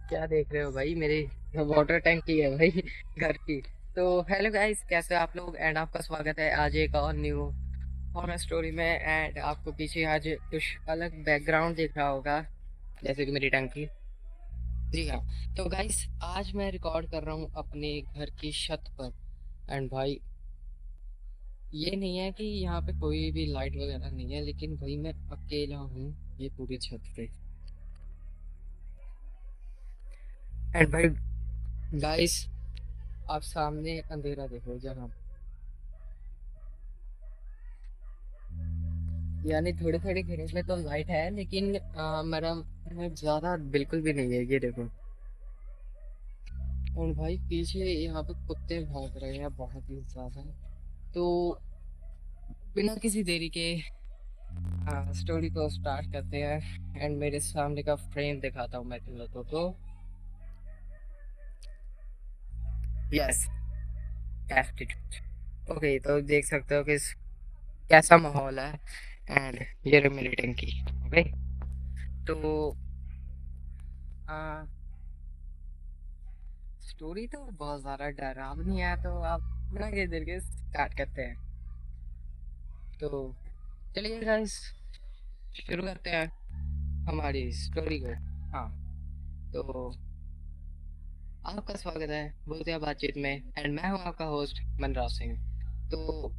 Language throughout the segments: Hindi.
क्या देख रहे हो भाई? मेरी वाटर टैंक की है भाई घर की। तो हेलो गाइस, कैसे हो आप लोग? एंड आपका स्वागत है आज एक और न्यू हॉरर स्टोरी में। एंड आपको पीछे आज कुछ अलग बैकग्राउंड दिख रहा होगा, जैसे कि मेरी टैंक की। जी हाँ। तो गाइस, आज मैं रिकॉर्ड कर रहा हूँ अपने घर की छत पर। एंड भाई, ये नहीं है कि यहाँ पे कोई भी लाइट वगैरह नहीं है, लेकिन भाई मैं अकेला हूँ ये पूरी छत पे। एंड भाई गाइस, आप सामने अंधेरा देखो जहाँ, यानी थोड़े थोड़े घरों में तो लाइट है, लेकिन मेरा ज्यादा बिल्कुल भी नहीं है, ये देखो। और भाई पीछे यहाँ पे कुत्ते भौंक रहे हैं बहुत ही ज्यादा। तो बिना किसी देरी के स्टोरी को स्टार्ट करते हैं। एंड मेरे सामने का फ्रेम दिखाता हूँ मैं तुम लोगों को। Yes, aptitude. ओके, तो देख सकते हो कि कैसा माहौल है। एंड ये रही मेरी टंकी। ओके, तो स्टोरी तो बहुत ज्यादा डरावनी है, तो आप बिना किसी देर के स्टार्ट करते हैं। तो चलिए गाइस, शुरू करते हैं हमारी स्टोरी को। हाँ, तो आपका स्वागत है भूतिया बातचीत में। एंड मैं हूँ आपका होस्ट मनराज सिंह। तो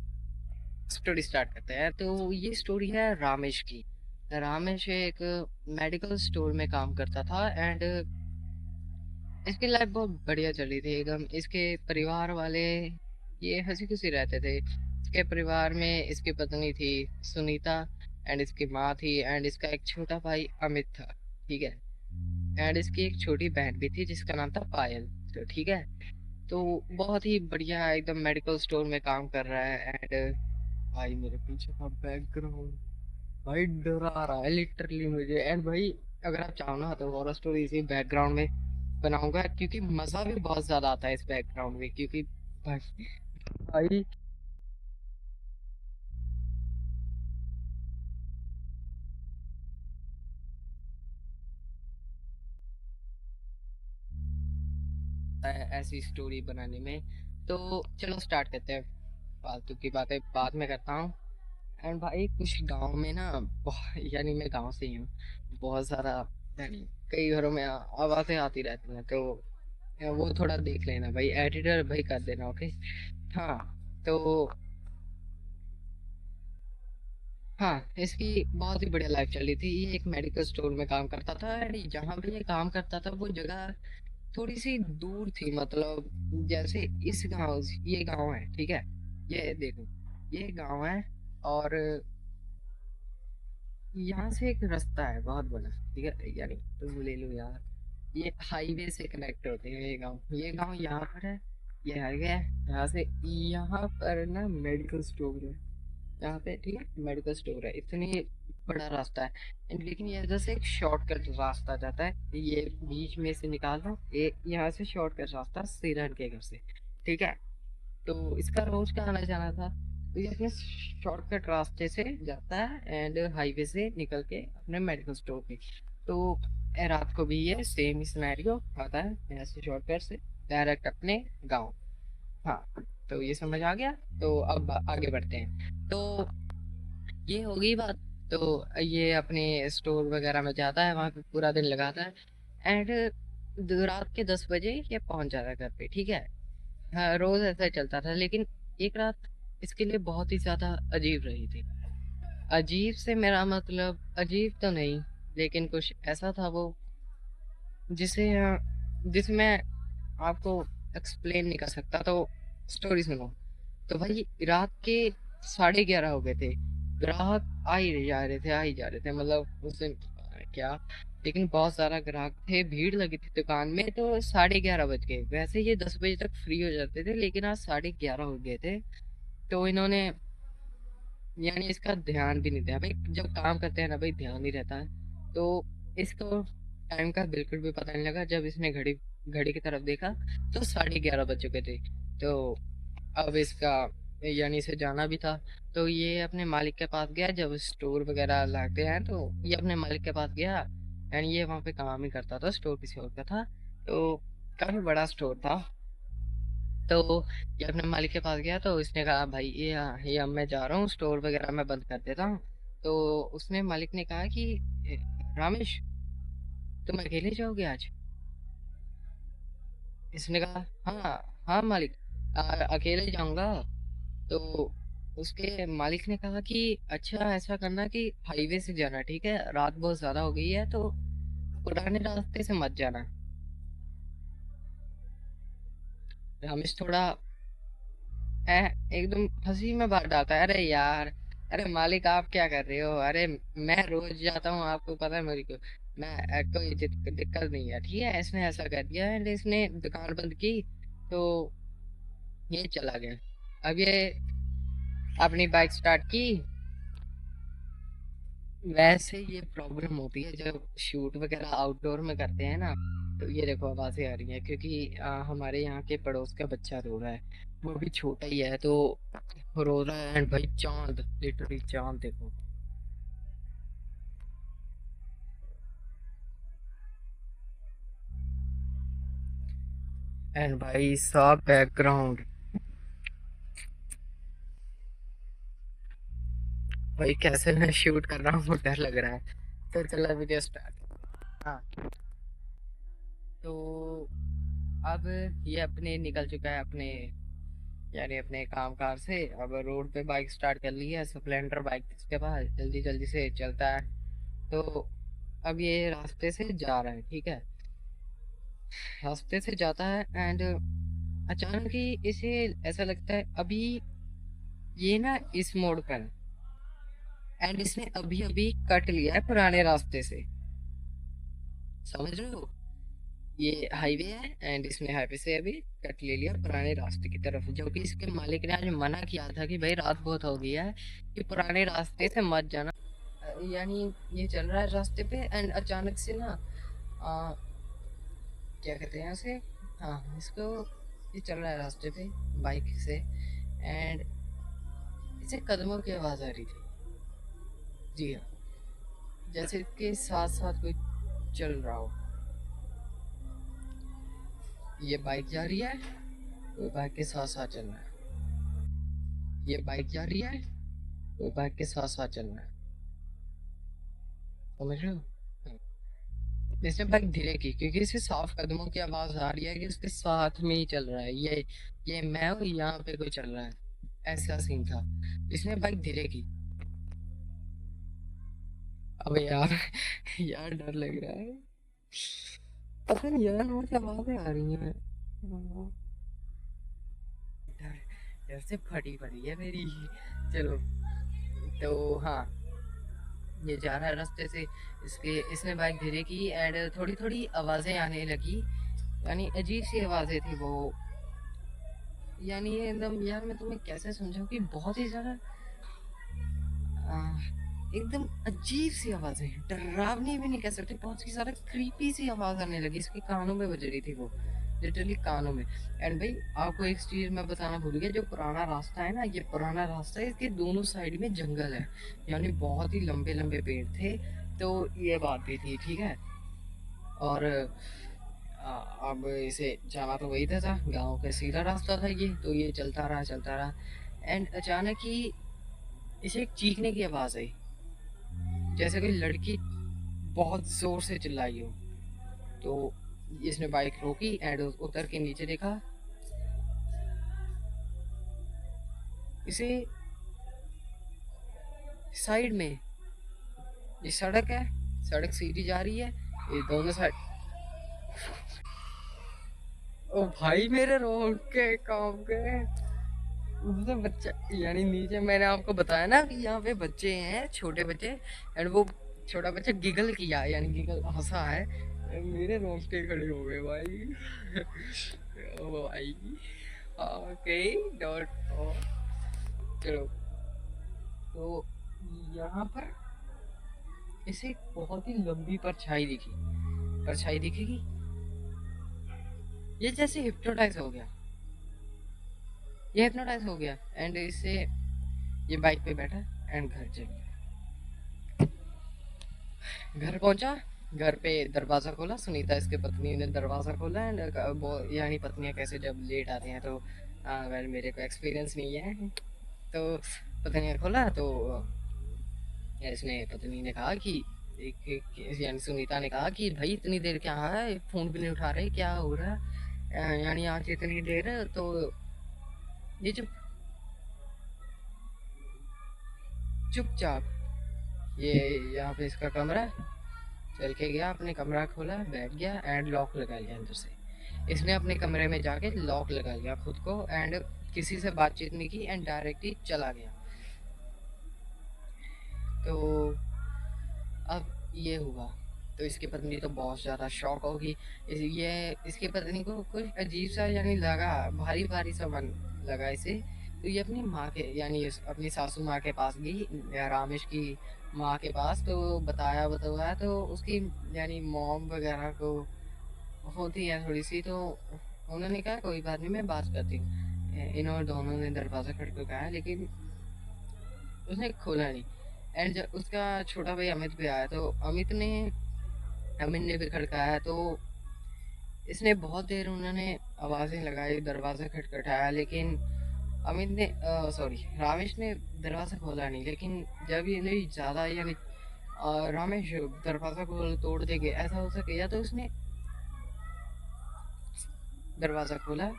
स्टोरी स्टार्ट करते हैं। तो ये स्टोरी है रामेश की। रामेश एक मेडिकल स्टोर में काम करता था। एंड इसकी लाइफ बहुत बढ़िया चली थी एकदम। इसके परिवार वाले ये हंसी खुशी रहते थे। इसके परिवार में इसकी पत्नी थी सुनीता, एंड इसकी माँ थी, एंड इसका एक छोटा भाई अमित था। ठीक है। एंड इसकी एक छोटी बहन भी थी जिसका नाम था पायल। तो ठीक है। तो बहुत ही बढ़िया एकदम मेडिकल स्टोर में काम कर रहा है। एंड भाई मेरे पीछे का बैकग्राउंड भाई डरा रहा है लिटरली मुझे। एंड भाई, अगर आप चाहो ना तो हॉरर स्टोरी इसी बैकग्राउंड में बनाऊंगा, क्योंकि मजा भी बहुत ज्यादा आता है इस बैकग्राउंड में। क्योंकि भाई भाई ऐसी स्टोरी बनाने में। तो चलो स्टार्ट करते हैं। फालतू की बातें बाद में करता हूँ। एंड भाई कुछ गांव में ना यानी मैं गांव से ही हूँ। बहुत सारा, यानी कई घरों में आवाजें आती रहती हैं। तो वो थोड़ा देख लेना भाई, एडिटर भाई कर देना। ओके। हाँ, तो हाँ, इसकी बहुत ही बढ़िया लाइफ चल रही थी। ये एक मेडिकल स्टोर में काम करता था। एंड जहाँ पे ये काम करता था वो जगह थोड़ी सी दूर थी। मतलब जैसे इस गांव, ये गांव है, ठीक है। ये देखो, ये गांव है। और यहाँ से एक रास्ता है बहुत बड़ा, ठीक है। यानी तुम ले लो यार, ये हाईवे से कनेक्ट होते हैं ये गांव यहाँ पर है। ये हाईवे है यहाँ से। यहाँ पर ना मेडिकल स्टोर है यहाँ पे, ठीक है। मेडिकल स्टोर है, इतनी बड़ा रास्ता है। लेकिन ये इधर से एक शॉर्टकट रास्ता जाता है, ये बीच में से निकाल दो। ये यहाँ से शॉर्टकट रास्ता सीधा के घर से, ठीक है। तो इसका रोज का आना जाना था। तो ये अपने शॉर्टकट रास्ते से जाता है एंड हाईवे से निकल के अपने मेडिकल स्टोर पे। तो रात को भी ये सेम ही सिनेरियो आता है, यहाँ से शॉर्टकट से डायरेक्ट अपने गाँव। हाँ, तो ये समझ आ गया। तो अब आगे बढ़ते हैं। तो ये हो गई बात। तो ये अपने स्टोर वगैरह में जाता है, वहाँ पे पूरा दिन लगाता है। एंड रात के 10 बजे ये पहुंच जाता है घर पे, ठीक है। हाँ, रोज ऐसा ही चलता था। लेकिन एक रात इसके लिए बहुत ही ज्यादा अजीब रही थी। अजीब से मेरा मतलब अजीब तो नहीं, लेकिन कुछ ऐसा था वो जिसे जिसमें आपको एक्सप्लेन नहीं कर सकता। तो स्टोरी सुनो। तो भाई रात के 11:30 हो गए थे। ग्राहक आ ही जा रहे थे, आ ही जा रहे थे, मतलब उस दिन पता नहीं क्या। लेकिन बहुत सारा ग्राहक थे, भीड़ लगी थी दुकान में। तो 11:30 बज गए। वैसे ये 10 बजे तक फ्री हो जाते थे, लेकिन आज 11:30 हो गए थे। तो इन्होंने, यानी इसका ध्यान भी नहीं दिया भाई। जब काम करते हैं ना भाई, ध्यान नहीं रहता है। तो इसको टाइम का बिल्कुल भी पता नहीं लगा। जब इसने घड़ी घड़ी की तरफ देखा तो 11:30 बज चुके थे। तो अब इसका, यानी इसे जाना भी था। तो ये अपने मालिक के पास गया। जब स्टोर वगैरह लाते हैं तो ये अपने मालिक के पास गया। एंड ये वहाँ पे काम ही करता था, स्टोर किसी और का था, तो काफी बड़ा स्टोर था। तो ये अपने मालिक के पास गया, तो इसने कहा भाई ये अब मैं जा रहा हूँ, स्टोर वगैरह मैं बंद कर देता हूँ। तो उसने मालिक ने कहा कि "ए, रामेश, तुम अकेले जाओगे आज?" इसने कहा हाँ, हाँ मालिक, अकेले जाऊंगा। तो उसके मालिक ने कहा कि अच्छा ऐसा करना कि हाईवे से जाना, ठीक है, रात बहुत ज्यादा हो गई है, तो पुराने रास्ते से मत जाना। रमेश थोड़ा है, एकदम हंसी में बात डालता है, अरे यार, अरे मालिक आप क्या कर रहे हो, अरे मैं रोज जाता हूँ, आपको पता है मेरी को, मैं कोई दिक्कत नहीं है, ठीक है। इसने ऐसा कर दिया एंड इसने दुकान बंद की। तो ये चला गया। अब ये अपनी बाइक स्टार्ट की। वैसे ये प्रॉब्लम होती है जब शूट वगैरह आउटडोर में करते हैं ना। तो ये देखो आवाजें आ रही हैं क्योंकि हमारे यहाँ के पड़ोस का बच्चा रो रहा है, वो भी छोटा ही है, तो रो रहा है। एंड भाई चांद, लिटरली चांद देखो। एंड भाई साहब बैकग्राउंड, भाई कैसे मैं शूट कर रहा हूँ डर लग रहा है। तो चला वीडियो स्टार्ट। हाँ, तो अब ये अपने निकल चुका है अपने, यानी अपने काम कार से। अब रोड पे बाइक स्टार्ट कर ली है, स्प्लेंडर बाइक इसके पास, जल्दी जल्दी से चलता है। तो अब ये रास्ते से जा रहा है, ठीक है, रास्ते से जाता है। एंड अचानक ही इसे ऐसा लगता है अभी ये ना इस मोड़ पर है, एंड इसने अभी अभी कट लिया है पुराने रास्ते से, समझ रहे हो। ये हाईवे है एंड इसने हाईवे से अभी कट ले लिया पुराने रास्ते की तरफ, जो कि इसके मालिक ने आज मना किया था कि भाई रात बहुत हो गई है, कि पुराने रास्ते से मत जाना। यानी ये चल रहा है रास्ते पे एंड अचानक से ना आ, क्या कहते हैं उसे, हाँ इसको, ये चल रहा है रास्ते पे बाइक से, एंड इसे कदमों की आवाज आ रही थी। जी हाँ, जैसे कि साथ साथ कोई चल रहा हो। ये बाइक जा रही है, वो बाइक के साथ साथ चल रहा है। ये बाइक जा रही है, वो बाइक के साथ साथ चल रहा है, समझ रहे हो। हाँ। इसने बाइक धीरे की क्योंकि इसे साफ कदमों की आवाज आ रही है कि उसके साथ में ही चल रहा है ये मैं हूँ, यहाँ पे कोई चल रहा है, ऐसा सीन था। इसने बाइक धीरे की। अबे यार यार डर लग रहा है, पता नहीं यार मुझे आवाजें आ रही हैं। डर, डर से फटी पड़ी है मेरी। चलो, तो हाँ, ये जा रहा है रास्ते से, इसके इसने बाइक धीरे की एंड थोड़ी थोड़ी आवाजें आने लगी, यानी अजीब सी आवाजें थी वो। यानी ये एकदम, यार मैं तुम्हें कैसे समझाऊं कि बहुत ही ज्यादा आ, एकदम अजीब सी आवाजें, डरावनी भी नहीं कह सकते, बहुत ही ज्यादा क्रीपी सी आवाज आने लगी, इसके कानों में बज रही थी वो, लिटरली कानों में। एंड भाई आपको एक चीज मैं बताना भूल गया, जो पुराना रास्ता है ना, ये पुराना रास्ता है, इसके दोनों साइड में जंगल है, यानी बहुत ही लंबे लंबे पेड़ थे। तो ये बात भी थी, ठीक है। और अब इसे जाना तो वही था गांव का सीधा रास्ता था ये, तो ये चलता रहा एंड अचानक ही इसे एक चीखने की आवाज आई, जैसे कोई लड़की बहुत जोर से चिल्लाई हो। तो इसने बाइक रोकी एंड उतर के नीचे देखा। इसे साइड में ये सड़क है, सड़क सीधी जा रही है, ये दोनों साइड। ओ भाई मेरे रोड के काम के मतलब बच्चा, यानी नीचे मैंने आपको बताया ना कि यहाँ पे बच्चे हैं, छोटे बच्चे, एंड वो छोटा बच्चा गिगल किया, यानी गिगल हंसा है, मेरे रोंगटे खड़े हो गए भाई ओ भाई। Okay, dot. चलो, तो यहाँ पर इसे एक बहुत ही लंबी परछाई दिखी, परछाई दिखेगी, ये जैसे हिप्नोटाइज हो गया, ये हिप्नोटाइज हो गया एंड इससे ये बाइक पे बैठा एंड घर चल गया। घर पहुंचा घर पे दरवाज़ा खोला, सुनीता इसके पत्नी ने दरवाज़ा खोला एंड वो यानी पत्नियां कैसे जब लेट आती हैं तो वेल मेरे को एक्सपीरियंस नहीं है। तो पत्नी ने खोला तो इसने पत्नी ने कहा कि यानी सुनीता ने कहा कि भाई इतनी देर क्या है, फोन भी नहीं उठा रहे, क्या हो रहा है? यानी आज इतनी देर तो ये चुपचाप ये यहाँ पे इसका कमरा है, चल के गया, अपने कमरा खोला, बैठ गया एंड लॉक लगा लिया अंदर से। इसने अपने कमरे में जाके लॉक लगा लिया खुद को एंड किसी से बातचीत नहीं की एंड डायरेक्टली चला गया। तो अब ये हुआ तो इसकी पत्नी तो बहुत ज़्यादा शॉक होगी। ये इसकी पत्नी को कुछ अजीब सा यानी लगा, भारी भारी सा मन लगा इसे। तो ये अपनी माँ के यानी अपनी सासू माँ के पास गई, रामेश की माँ के पास। तो बताया तो उसकी यानी मॉम वगैरह को होती है थोड़ी सी, तो उन्होंने कहा कोई बात नहीं, मैं बात करती हूँ। इन्होंने दोनों ने दरवाज़ा खटखटाया लेकिन उसने खोला नहीं। एंड जब उसका छोटा भाई अमित भी आया तो अमित ने भी खड़काया। तो इसने बहुत देर उन्होंने आवाज़ें लगाई, दरवाज़ा खटखटाया लेकिन अमित ने सॉरी रामेश ने दरवाज़ा खोला नहीं। लेकिन जब ये नहीं ज़्यादा यानी रामेश दरवाज़ा खोल तोड़ देंगे ऐसा हो सके, या तो उसने दरवाज़ा खोला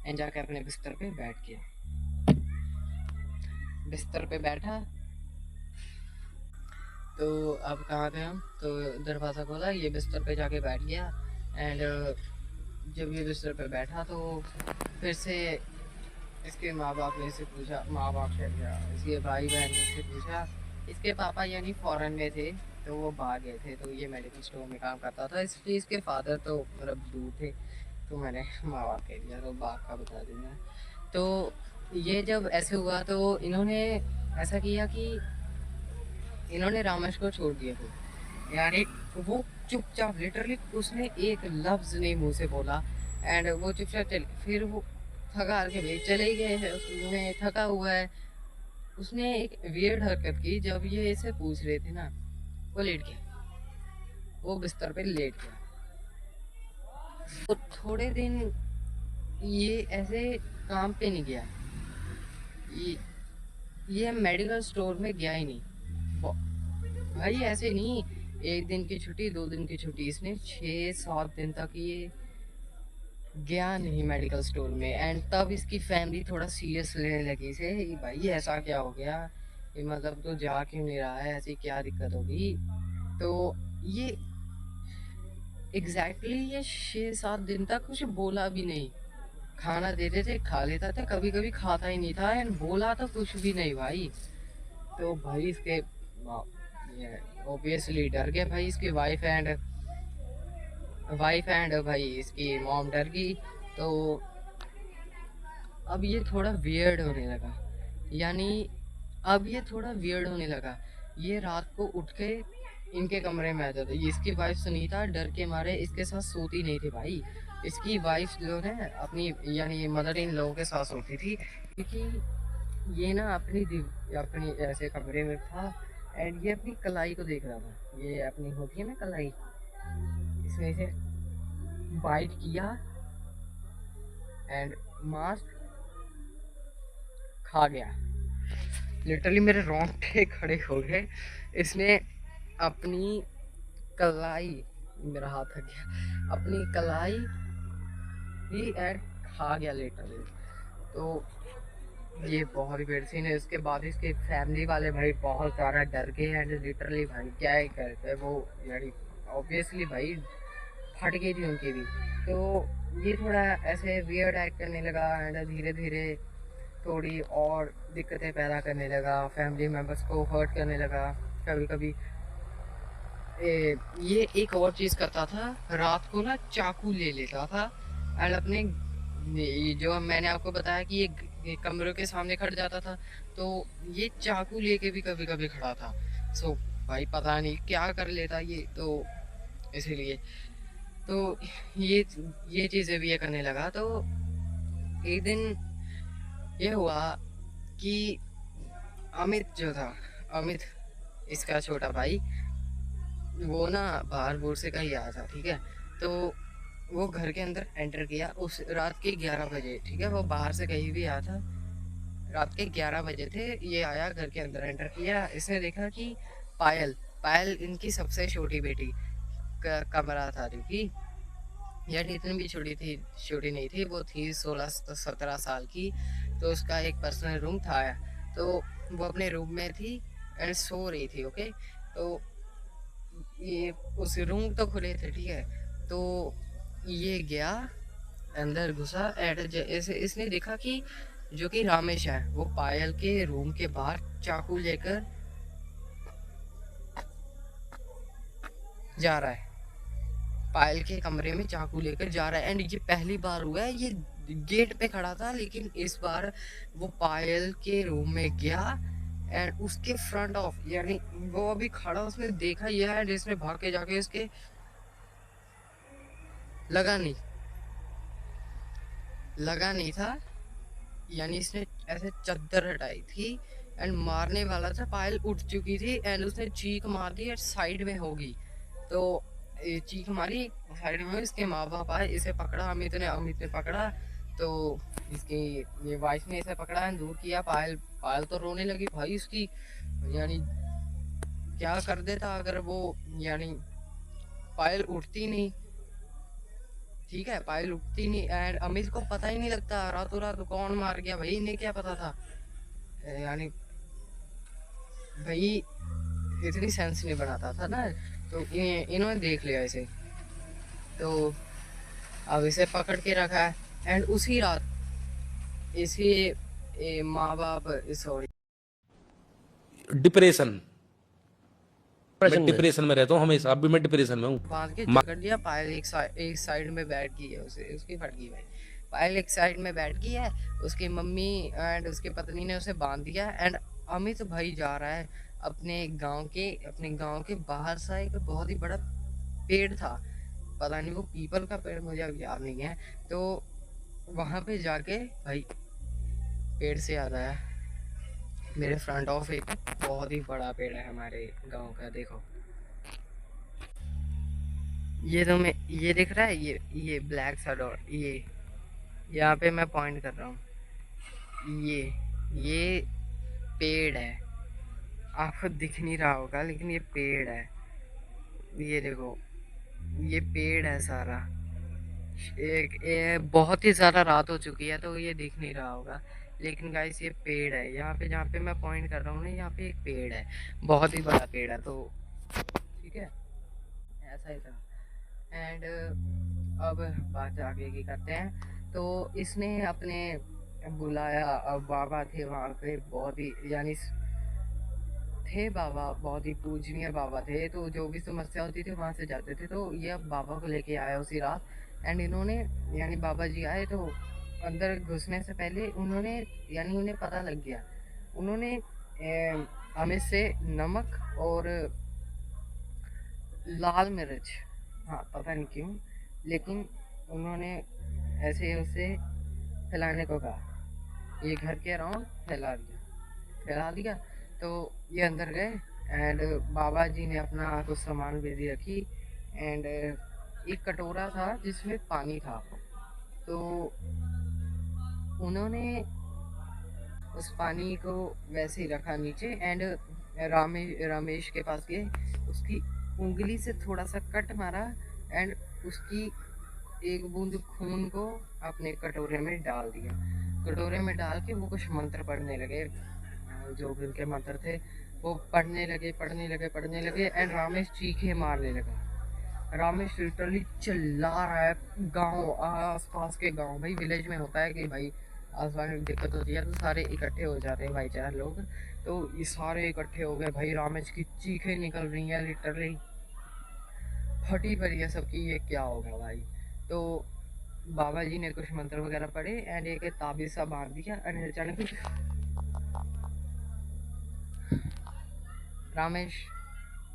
एंड जाके अपने बिस्तर पे बैठ गया। बिस्तर पे बैठा तो अब कहाँ गए हम, तो दरवाज़ा खोला, ये बिस्तर पे जाके बैठ गया एंड जब ये बिस्तर पे बैठा तो फिर से इसके माँ बाप ने इससे पूछा, माँ बाप से क्या, इसके भाई बहन ने इससे पूछा। इसके पापा यानी फॉरेन में थे तो वो बाहर गए थे, तो ये मेडिकल स्टोर में काम करता था, इसलिए इसके फादर तो मतलब दूर थे। तो मैंने माँ बाप कह दिया तो बाप का बता दूंगा। तो ये जब ऐसे हुआ तो इन्होंने ऐसा किया कि इन्होंने रामेश को छोड़ दिया था, यानी वो चुपचाप लिटरली उसने एक लफ्ज नहीं मुंह से बोला एंड वो चुपचाप चल, फिर वो थका हार के भाई चले गए हैं, उसने थका हुआ है। उसने एक वियर्ड हरकत की, जब ये इसे पूछ रहे थे ना वो लेट गया, वो बिस्तर पे लेट गया। तो थोड़े दिन ये ऐसे काम पे नहीं गया, ये ये मेडिकल स्टोर में गया ही नहीं भाई। ऐसे नहीं, एक दिन की छुट्टी, दो दिन की छुट्टी, इसने 6-7 दिन तक ये गया नहीं मेडिकल स्टोर में। एंड तब इसकी फैमिली थोड़ा सीरियस लेने लगी इसे, भाई ऐसा क्या हो गया, ये मतलब तो जा क्यों नहीं रहा है, ऐसी क्या दिक्कत होगी। तो ये ये 6-7 दिन तक कुछ बोला भी नहीं, खाना देते थे खा लेता था, कभी कभी खाता ही नहीं था एंड बोला तो कुछ भी नहीं भाई। तो भाई इसके ऑब्वियसली डर गए भाई, इसकी वाइफ एंड भाई इसकी मॉम डर गई। तो अब ये थोड़ा वियर्ड होने लगा, यानी अब ये थोड़ा वियर्ड होने लगा। ये रात को उठ के इनके कमरे में आ जाता, ये इसकी वाइफ सुनीता डर के मारे इसके साथ सोती नहीं थी भाई। इसकी वाइफ जो है अपनी यानी मदर इन लोगों के साथ सोती थी, क्योंकि ये ना अपनी ऐसे कमरे में था एंड ये अपनी कलाई को देख रहा था। ये अपनी होती है ना कलाई, इसमें से बाइट किया एंड मास्क खा गया। लिटरली मेरे रोंगटे खड़े हो गए। इसने अपनी कलाई, मेरा हाथ थक गया, अपनी कलाई ही एंड खा गया लिटरली। तो ये बहुत ही बेड सीन है। इसके बाद इसके फैमिली वाले भाई बहुत ज़्यादा डर गए एंड लिटरली भाई क्या ही करते वो, यानी ऑब्वियसली भाई फट गई थी उनकी भी। तो ये थोड़ा ऐसे वियर्ड एक्ट करने लगा एंड धीरे धीरे थोड़ी और दिक्कतें पैदा करने लगा, फैमिली मेम्बर्स को हर्ट करने लगा। कभी कभी ये एक और चीज़ करता था, रात को ना चाकू ले लेता था एंड अपने जो मैंने आपको बताया कि ये कमरों के सामने खड़ जाता था, तो ये चाकू लेके भी कभी कभी खड़ा था। सो भाई पता नहीं क्या कर लेता ये, तो इसीलिए तो ये चीज़ें भी ये करने लगा। तो एक दिन ये हुआ कि अमित जो था, अमित इसका छोटा भाई, वो ना बाहर से कहीं आया था, ठीक है। तो वो घर के अंदर एंटर किया उस रात के 11 बजे, ठीक है। वो बाहर से कहीं भी आया था, रात के 11 बजे थे। ये आया घर के अंदर एंटर किया, इसने देखा कि पायल पायल इनकी सबसे छोटी बेटी कमरा था, थी यार। इतनी भी छोटी नहीं थी, वो थी 16 17 साल की। तो उसका एक पर्सनल रूम था, तो वो अपने रूम में थी एंड सो रही थी, ओके। तो ये उस रूम तो खुले थे, ठीक है। तो ये गया अंदर, घुसा एंड जैसे इसने देखा कि जो कि रामेश है वो पायल के रूम के बाहर चाकू लेकर जा रहा है। पायल के कमरे में चाकू लेकर जा रहा है एंड ये पहली बार हुआ है। ये गेट पे खड़ा था, लेकिन इस बार वो पायल के रूम में गया एंड उसके फ्रंट ऑफ, यानी वो अभी खड़ा, उसने देखा ये है एंड इसने भाग के जाके इसके लगा नहीं लगा नहीं था, यानी इसने ऐसे चद्दर हटाई थी एंड मारने वाला था। पायल उठ चुकी थी एंड उसने चीख मार दी एंड साइड में होगी। तो ये चीख मारी, साइड में इसके माँ बाप आए, इसे पकड़ा। अमित ने पकड़ा। तो इसकी ये वाइफ ने इसे पकड़ा एंड दूर किया। पायल पायल तो रोने लगी भाई उसकी, यानी क्या कर देता अगर वो, यानी पायल उठती नहीं, ठीक है। पायल उठती नहीं एंड अमित को पता ही नहीं लगता रातों रात कौन मार गया भाई, इन्हें क्या पता था, यानी भाई इतनी सेंस नहीं बनाता था ना। तो इन्होंने देख लिया इसे, तो अब इसे पकड़ के रखा है एंड उसी रात इसी माँ बाप, सॉरी, डिप्रेशन, मैं डिप्रेशन में। डिप्रेशन में रहता हूँ हमेशा, अब भी मैं डिप्रेशन में हूँ। बांध के जकड़ दिया। पायल एक साइड में बैठ गई है, उसे उसकी फट गई भाई। पायल एक साइड में बैठ गई है, उसकी मम्मी एंड उसकी पत्नी ने उसे बांध दिया एंड अमित भाई जा रहा है अपने गांव के बाहर सा एक बहुत ही बड़ा पेड़ था, पता नहीं वो पीपल का पेड़, मुझे अब याद नहीं है। तो वहां पे जाके भाई पेड़ से याद आया, मेरे फ्रंट ऑफ एक बहुत ही बड़ा पेड़ है हमारे गांव का, देखो। ये तो मैं, ये दिख रहा है, ये ब्लैक सा डॉट, ये यहाँ पे मैं पॉइंट कर रहा हूँ, ये पेड़ है। आपको दिख नहीं रहा होगा लेकिन ये पेड़ है, ये देखो, ये पेड़ है सारा। बहुत ही ज़्यादा रात हो चुकी है तो ये दिख नहीं रहा होगा, लेकिन गाइस ये पेड़ है। यहाँ पे जहाँ पे मैं पॉइंट कर रहा हूँ ना, यहाँ पे एक पेड़ है, बहुत ही बड़ा पेड़ है। तो ठीक है, ऐसा ही था एंड अब बात आगे की करते हैं। तो इसने अपने बुलाया, अब बाबा थे वहाँ पे, बहुत ही यानी थे बाबा, बहुत ही पूजनीय बाबा थे। तो जो भी समस्या होती थी वहाँ से जाते थे। तो ये अब बाबा को लेके आया उसी रात एंड इन्होंने, यानी बाबा जी आए तो अंदर घुसने से पहले उन्होंने, यानी उन्हें पता लग गया, उन्होंने हमें से नमक और लाल मिर्च, हाँ पता नहीं क्यों, लेकिन उन्होंने ऐसे उसे फैलाने को कहा, ये घर के अराउंड फैला दिया। तो ये अंदर गए एंड बाबा जी ने अपना कुछ सामान विधि रखी एंड एक कटोरा था जिसमें पानी था। तो उन्होंने उस पानी को वैसे ही रखा नीचे एंड रामेश के पास गए, उसकी उंगली से थोड़ा सा कट मारा एंड उसकी एक बूंद खून को अपने कटोरे में डाल दिया। कटोरे में डाल के वो कुछ मंत्र पढ़ने लगे, जो भी उनके मंत्र थे वो पढ़ने लगे एंड रामेश चीखे मारने लगा। रामेश लिटरली चिल्ला रहा है, गांव आस पास के गांव, भाई विलेज में होता है कि भाई आस पास में दिक्कत होती है तो सारे इकट्ठे हो जाते हैं भाईचारा लोग। तो ये सारे इकट्ठे हो गए भाई, रामेश की चीखें निकल रही हैं, लिटरली फटी पड़ी है सबकी, ये क्या होगा भाई। तो बाबा जी ने कुछ मंत्र वगैरह पढ़े एंड एक ताबीज सा बांध दिया एंड अचानक रामेश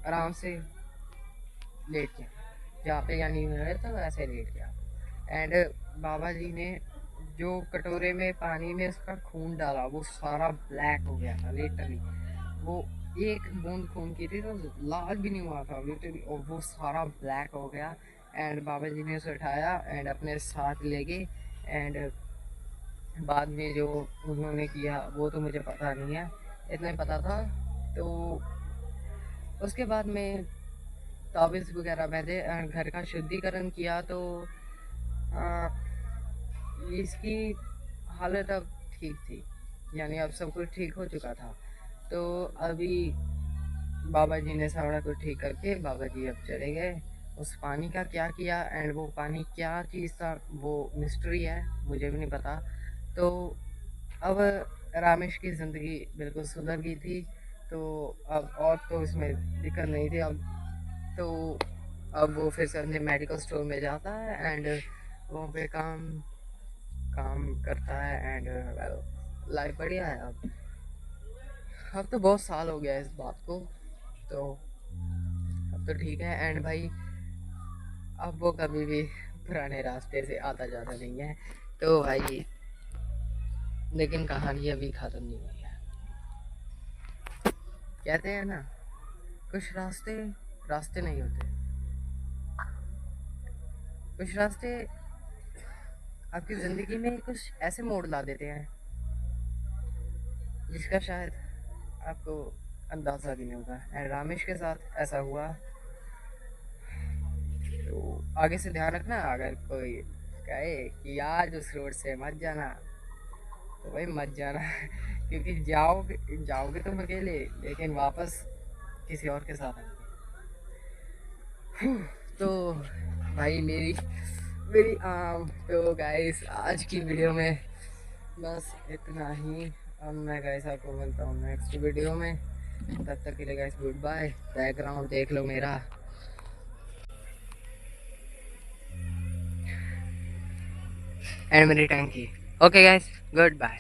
आराम से लेट गया, जहाँ पे यानी है तो वैसे लेट गया एंड बाबा जी ने जो कटोरे में पानी में उसका खून डाला वो सारा ब्लैक हो गया था लिटरली। वो एक बूंद खून की थी तो लाल भी नहीं हुआ था लिटरली, और वो सारा ब्लैक हो गया। एंड बाबा जी ने उसे उठाया एंड अपने साथ ले गए। एंड बाद में जो उन्होंने किया वो तो मुझे पता नहीं है, इतना ही पता था। तो उसके बाद में ताबीज़ वगैरह बांधे एंड घर का शुद्धिकरण किया। तो आ, इसकी हालत अब ठीक थी, यानी अब सब कुछ ठीक हो चुका था। तो अभी बाबा जी ने सारा कुछ ठीक करके बाबा जी अब चले गए। उस पानी का क्या किया एंड वो पानी क्या चीज़ था वो मिस्ट्री है, मुझे भी नहीं पता। तो अब रामेश की ज़िंदगी बिल्कुल सुधर गई थी। तो अब और तो इसमें दिक्कत नहीं थी। अब तो अब वो फिर से अपने मेडिकल स्टोर में जाता है एंड वहाँ पे काम काम करता है। एंड लाइफ बढ़िया है अब तो बहुत साल हो गया इस बात को। तो अब तो ठीक है। एंड भाई अब वो कभी भी पुराने रास्ते से आता जाता नहीं है। तो भाई लेकिन कहानी अभी ख़त्म नहीं हुई है। कहते हैं ना, कुछ रास्ते रास्ते नहीं होते, कुछ रास्ते आपकी ज़िंदगी में कुछ ऐसे मोड़ ला देते हैं जिसका शायद आपको अंदाज़ा भी नहीं होगा। एंड रामेश के साथ ऐसा हुआ। तो आगे से ध्यान रखना, अगर कोई कहे कि आज उस रोड से मत जाना तो भाई मत जाना क्योंकि जाओगे जाओगे तुम अकेले, लेकिन वापस किसी और के साथ आएंगे। तो भाई मेरी मेरी तो गाइस आज की वीडियो में बस इतना ही। अब मैं गाइस आपको मिलता हूँ नेक्स्ट वीडियो में, तब तक के लिए गाइस गुड बाय। बैकग्राउंड देख लो मेरा एंड मेरी टंकी। Okay guys, good bye.